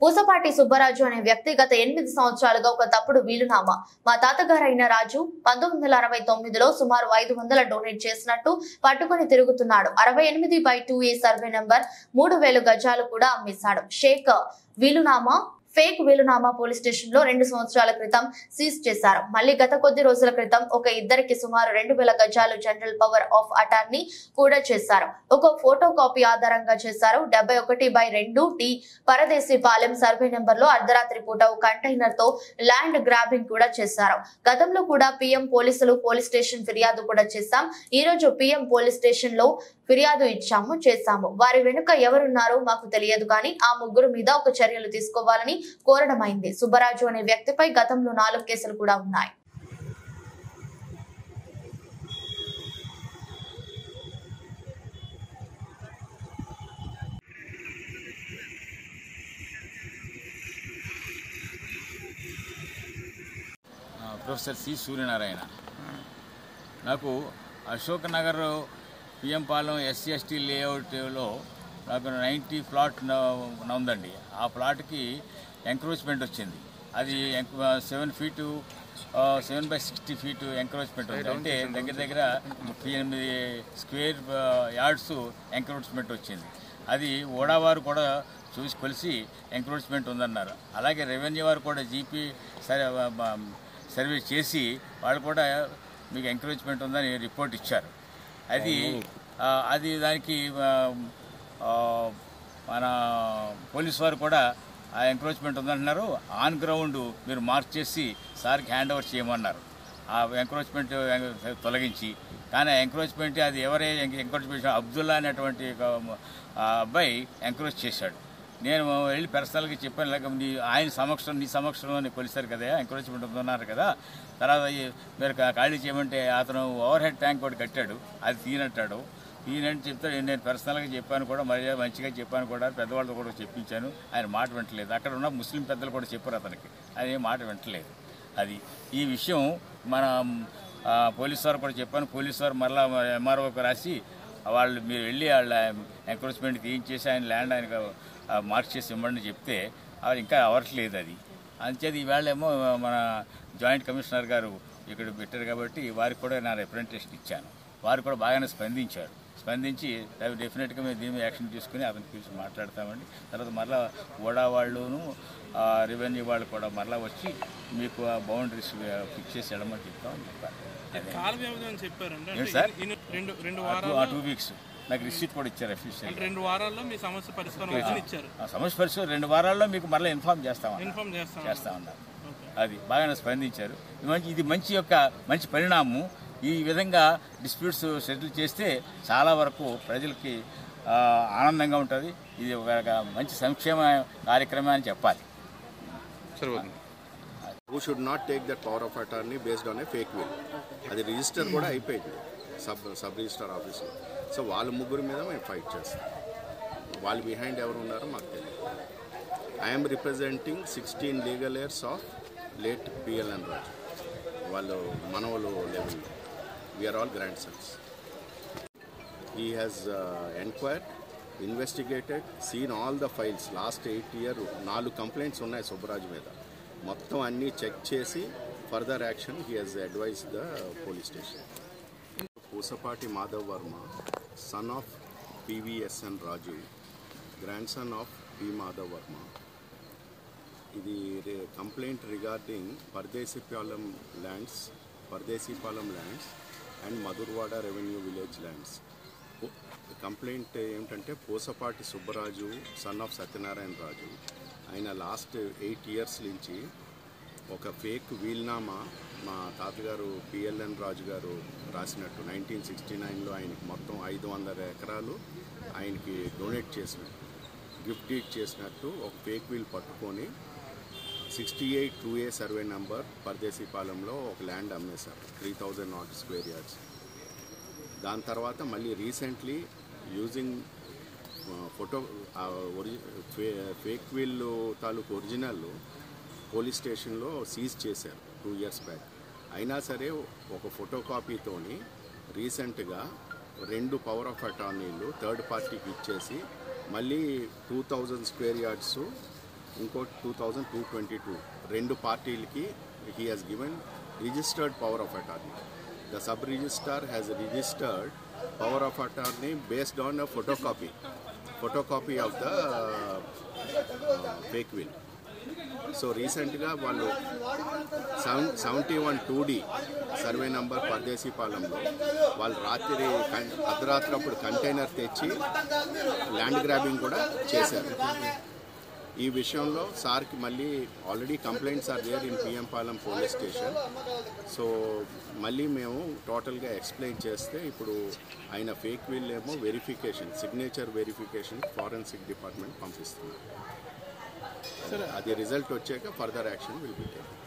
పూసపాటి సుబ్బరాజు అనే వ్యక్తి గత 8 సంవత్సరాలుగా ఒక తప్పుడు వీలునామా మా తాతగారైన రాజు 1969లో సుమారు 500 డొనేట్ చేసినట్టు పట్టుకొని తిరుగుతున్నాడు. 68/2A సర్వే నంబర్ 3000 గజాలు కూడా అమ్మేశాడు. ఫేక్ వీలునామా పోలీస్ స్టేషన్ లో 2 సంవత్సరాల క్రితం సీజ్ చేశారు. మళ్ళీ గత కొద్ది రోజుల క్రితం ఒక ఇద్దరికి సుమారు 2000 గజాలు జనరల్ పవర్ ఆఫ్ అటార్నీ కూడా చేశారు. ఒక ఫోటో కాపీ ఆధారంగా చేశారు. 71/2 పరదేశీ పాలెం సర్వే నెంబర్ లో అర్ధరాత్రి పూట ఒక కంటైనర్ తో ల్యాండ్ గ్రాబింగ్ కూడా చేశారు. గతంలో కూడా PM పోలీసులు పోలీస్ స్టేషన్ ఫిర్యాదు కూడా చేశాం. ఈ రోజు PM పోలీస్ స్టేషన్ లో ఫిర్యాదు చేశాము. వారి వెనుక ఎవరున్నారో మాకు తెలియదు కానీ ఆ ముగ్గురు మీద ఒక చర్యలు తీసుకోవాలని కోరడమైంది. సుబ్బరాజు అనే వ్యక్తిపై గతంలో 4 కేసులు కూడా ఉన్నాయి. Professor C Suryanarayana. నాకు అశోక్ నగర్ PM పాలెం SC/ST లేఅవుట్లో నాకు 90 ప్లాట్ ఉందండి. ఆ ప్లాట్కి ఎంక్రోచ్మెంట్ వచ్చింది. అది 7/60 ఫీట్ ఎంక్రోచ్మెంట్ ఉంది. అంటే దగ్గర 38 స్క్వేర్ యార్డ్స్ ఎంక్రోచ్మెంట్ వచ్చింది. అది ఓడావారు కూడా చూసి కొలిసి ఎంక్రోచ్మెంట్ ఉందన్నారు. అలాగే రెవెన్యూ వారు కూడా GP సర్వే చేసి వాళ్ళు కూడా మీకు ఎంక్రోచ్మెంట్ ఉందని రిపోర్ట్ ఇచ్చారు. అది దానికి మన పోలీసు వారు కూడా ఆ ఎంక్రోచ్మెంట్ ఉందంటున్నారు. ఆన్ గ్రౌండ్ మీరు మార్క్ చేసి సార్కి హ్యాండ్ ఓవర్ చేయమన్నారు. ఆ ఎంక్రోచ్మెంట్ తొలగించి, కానీ ఆ ఎంక్రోచ్మెంట్ అది ఎవరే ఎంక్రోచ్మెంట్ అబ్దుల్లా అనేటువంటి అబ్బాయి ఎంక్రోచ్ చేశాడు. నేను వెళ్ళి పర్సనల్గా చెప్పాను, లేక నీ సమక్షంలో కొలిసారు కదా, ఎంక్రోచ్మెంట్ ఉందన్నారు కదా, తర్వాత మీరు ఖాళీ చేయమంటే అతను ఓవర్ హెడ్ ట్యాంక్ ఒకటి కట్టాడు, అది తీయనంటాడు. ఈయనంటే చెప్తాడు. నేను పర్సనల్గా చెప్పాను కూడా, మర్యాద మంచిగా చెప్పాను కూడా, పెద్దవాళ్ళతో కూడా చెప్పించాను. ఆయన మాట వింటలేదు. అక్కడ ఉన్న ముస్లిం పెద్దలు కూడా చెప్పారు అతనికి, ఆయన మాట వింటలేదు. ఈ విషయం మన పోలీసు వారు కూడా చెప్పాను. పోలీసు వారు మరలా MROకి రాసి వాళ్ళు మీరు వెళ్ళి వాళ్ళ ఎంక్రోచ్మెంట్ తీయించేసి ఆయన ల్యాండ్ ఆయనకు మార్క్ చేసి ఇవ్వండి చెప్తే వాళ్ళు ఇంకా అవ్వట్లేదు. అంచేది ఈవేళేమో మన జాయింట్ కమిషనర్ గారు ఇక్కడ పెట్టారు కాబట్టి వారికి కూడా నా రిప్రజెంటేషన్ ఇచ్చాను. వారు కూడా బాగానే స్పందించి డెఫినెట్గా మేము దీని యాక్షన్ తీసుకుని అతను పిలిచి మాట్లాడతామండి. తర్వాత మరలా ఓడా వాళ్ళును రెవెన్యూ వాళ్ళు కూడా మరలా వచ్చి మీకు ఆ బౌండరీస్ ఫిక్స్ చేసి వెళ్ళమని చెప్తామని చెప్పారు. సార్ 2 వీక్స్ నాకు రిసీట్ కూడా ఇచ్చారు అఫీషియల్. 2 వారాల్లో మీ సమస్య పరిష్కారం ఇచ్చారు. సమస్య పరిష్కారం 2 వారాల్లో మీకు మరలా ఇన్ఫార్మ్ చేస్తామన్నారు. అది బాగానే స్పందించారు. ఇది మంచి పరిణామం. ఈ విధంగా డిస్ప్యూట్స్ సెటిల్ చేస్తే చాలా వరకు ప్రజలకి ఆనందంగా ఉంటుంది. ఇది ఒక మంచి సంక్షేమ కార్యక్రమం అని చెప్పాలి. Who should not take that power of attorney based on a fake will. అది రిజిస్టర్ కూడా అయిపోయింది సబ్ రిజిస్టర్ ఆఫీస్లో. సో వాళ్ళ ముగ్గురు మీద మేము ఫైట్ చేస్తాం. వాళ్ళు బిహైండ్ ఎవరు ఉన్నారో మాకు తెలియదు. I'm representing 16 legal heirs of late PLN Raju. వాళ్ళు మనవలు లెవెల్లో. We are all grandsons. He has enquired, investigated, seen all the files. Last 8 years 4 complaints ఉన్నాయి సుబ్బరాజు మీద. మొత్తం అన్నీ చెక్ చేసి further action he has advise the police station. Pusapati Madhav Varma, son of PVSN Raju, grandson of P. Madhav Varma. ఇది complaint regarding Pardesipalem lands and Madhurwada revenue village lands. Complaint ఏమిటంటే Pusapati Subbaraju son of Satyanarayana Raju, ఆయన last 8 years నుంచి ఒక ఫేక్ వీల్నామా మా తాతగారు PLN రాజు గారు రాసినట్టు 1969లో ఆయనకి మొత్తం 500 ఎకరాలు ఆయనకి డొనేట్ చేసినట్టు, గిఫ్ట్ డీడ్ చేసినట్టు ఒక ఫేక్ వీల్ పట్టుకొని 68/2A సర్వే నెంబర్ పర్దేశీపాలెంలో ఒక ల్యాండ్ అమ్మేశారు, 3000 స్క్వేర్ యార్డ్స్. దాని తర్వాత మళ్ళీ రీసెంట్లీ యూజింగ్ ఫేక్ వీల్ తాలూకు ఒరిజినల్ పోలీస్ స్టేషన్లో సీజ్ చేశారు 2 years బ్యాక్. అయినా సరే ఒక ఫోటో కాపీతోని రీసెంట్గా 2 పవర్ ఆఫ్ అటార్నీలు థర్డ్ పార్టీకి ఇచ్చేసి మళ్ళీ 2000 స్క్వేర్ యార్డ్స్ ఇంకోటి 2222 రెండు పార్టీలకి he has given registered power of attorney. The sub registrar has registered power of attorney based on a photocopy of the fake will. So రీసెంట్గా వాళ్ళు 71-2D సర్వే నంబర్ పర్దేశీపాలెంలో వాళ్ళు అర్ధరాత్రి అప్పుడు కంటైనర్ తెచ్చి ల్యాండ్ గ్రాబింగ్ కూడా చేశారు. ఈ విషయంలో సార్కి మళ్ళీ already complaints are there in PM Palem police station. So మళ్ళీ మేము టోటల్గా ఎక్స్ప్లెయిన్ చేస్తే ఇప్పుడు ఆయన ఫేక్ విల్ ఏమో సిగ్నేచర్ వెరిఫికేషన్ ఫారెన్సిక్ డిపార్ట్మెంట్ పంపిస్తున్నారు. అది రిజల్ట్ వచ్చాక further action will be taken.